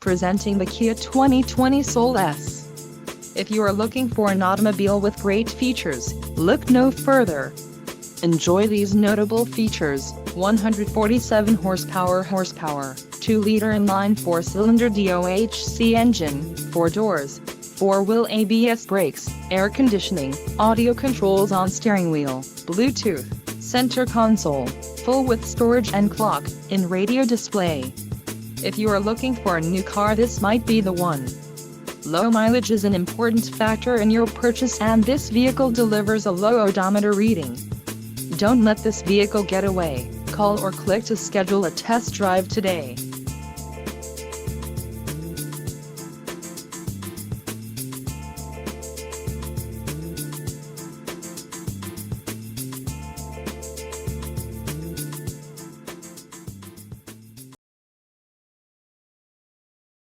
Presenting the Kia 2020 Soul S. If you are looking for an automobile with great features, look no further. Enjoy these notable features: 147 horsepower, 2-liter inline 4-cylinder DOHC engine, 4 doors, 4-wheel ABS brakes, air conditioning, audio controls on steering wheel, Bluetooth, center console, full with storage and clock-in radio display. If you are looking for a new car, this might be the one. Low mileage is an important factor in your purchase, and this vehicle delivers a low odometer reading. Don't let this vehicle get away. Call or click to schedule a test drive today.